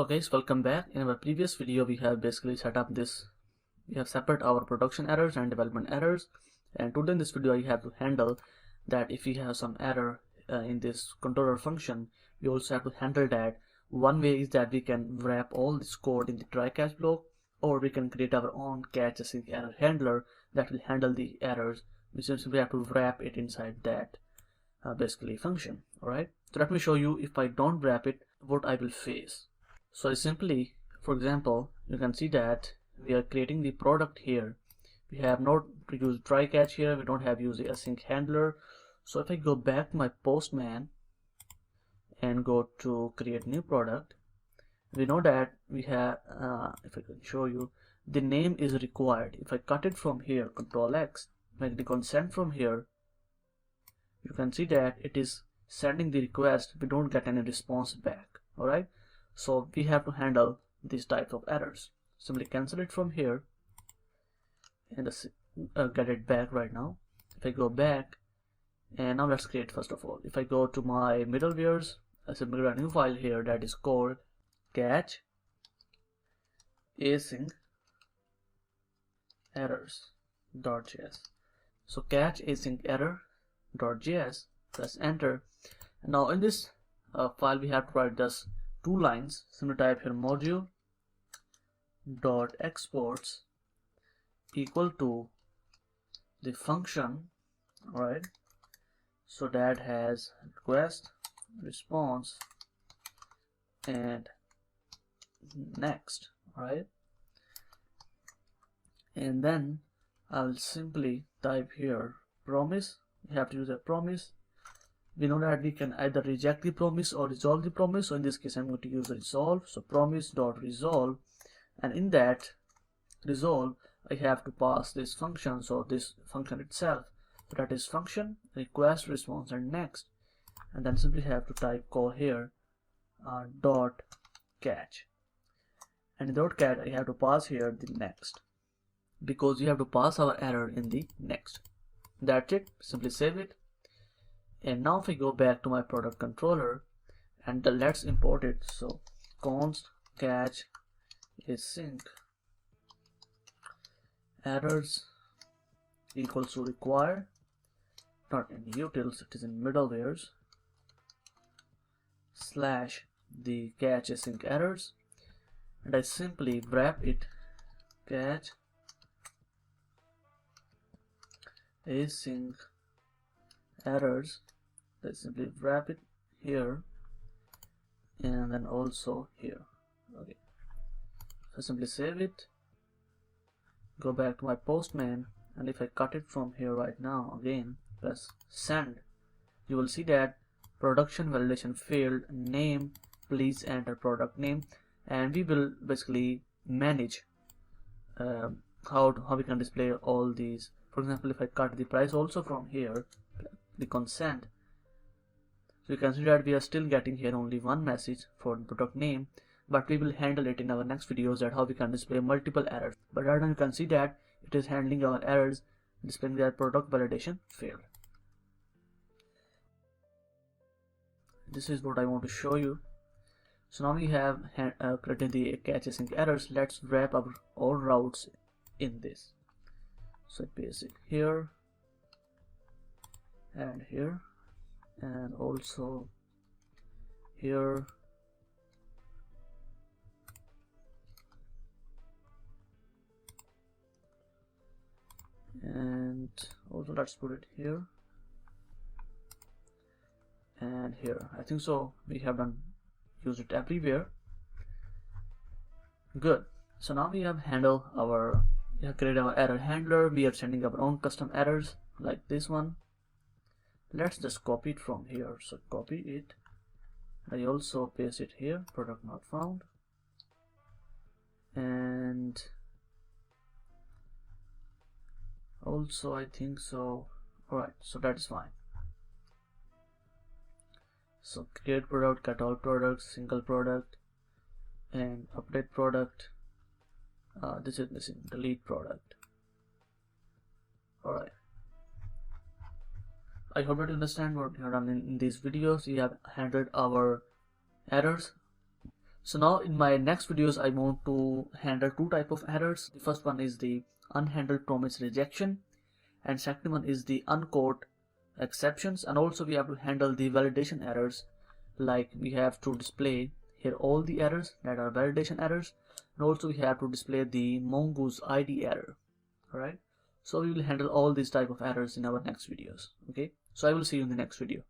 Okay, so welcome back. In our previous video, we have basically set up this. We have separate our production errors and development errors. And today in this video, I have to handle that if we have some error in this controller function, we also have to handle that. One way is that we can wrap all this code in the try catch block, or we can create our own catch async error handler that will handle the errors. We simply have to wrap it inside that basically function. All right. So let me show you if I don't wrap it, what I will face. So I simply, for example, you can see that we are creating the product here. We have not used try catch here. We don't have used the async handler. So if I go back to my postman and go to create new product, we know that we have, if I can show you, the name is required. If I cut it from here, Control X, make the consent from here, you can see that it is sending the request. We don't get any response back. All right. So we have to handle these types of errors. Simply cancel it from here and get it back right now. If I go back, and now let's create first of all. If I go to my middlewares, I simply create a new file here that is called catch async errors.js. So catch async error.js, press enter. And now in this file we have to write this 2 lines. Simply type here module dot exports equal to the function, right? So that has request, response, and next, right? And then I'll simply type here promise. You have to use a promise. We know that we can either reject the promise or resolve the promise. So in this case, I'm going to use resolve. So promise.resolve, and in that resolve, I have to pass this function. So this function itself, so that is function, request, response, and next. And then simply have to type call here dot catch. And in dot catch, I have to pass here the next, because you have to pass our error in the next. That's it. Simply save it. And now if I go back to my product controller and let's import it. So const catch async errors equals to required, not in utils, it is in middlewares, slash the catch async errors, and I simply wrap it catch async errors. I simply wrap it here and then also here. Okay, so simply save it, go back to my postman, and if I cut it from here right now, again press send, you will see that production validation failed, name, please enter product name. And we will basically manage how we can display all these. For example, if I cut the price also from here, the consent, so you can see that we are still getting here only one message for the product name, but we will handle it in our next videos, that how we can display multiple errors. But right now you can see that it is handling our errors, displaying that product validation failed. This is what I want to show you. So now we have created the catch async errors. Let's wrap up all routes in this. So paste it here and here and also here, and also let's put it here and here. I think so we have done use it everywhere. Good. So now we have handled our, we have created our error handler. We are sending our own custom errors like this one. Let's just copy it from here. So copy it. I also paste it here, product not found, and also I think so. Alright, so that is fine. So create product, cut all products, single product, and update product. This is missing, delete product. Alright, I hope that you understand what we have done in these videos. We have handled our errors. So now in my next videos, I want to handle two type of errors. The first one is the unhandled promise rejection, and second one is the uncaught exceptions. And also we have to handle the validation errors, like we have to display here all the errors that are validation errors, and also we have to display the mongoose ID error. All right, so we will handle all these type of errors in our next videos. Okay, so I will see you in the next video.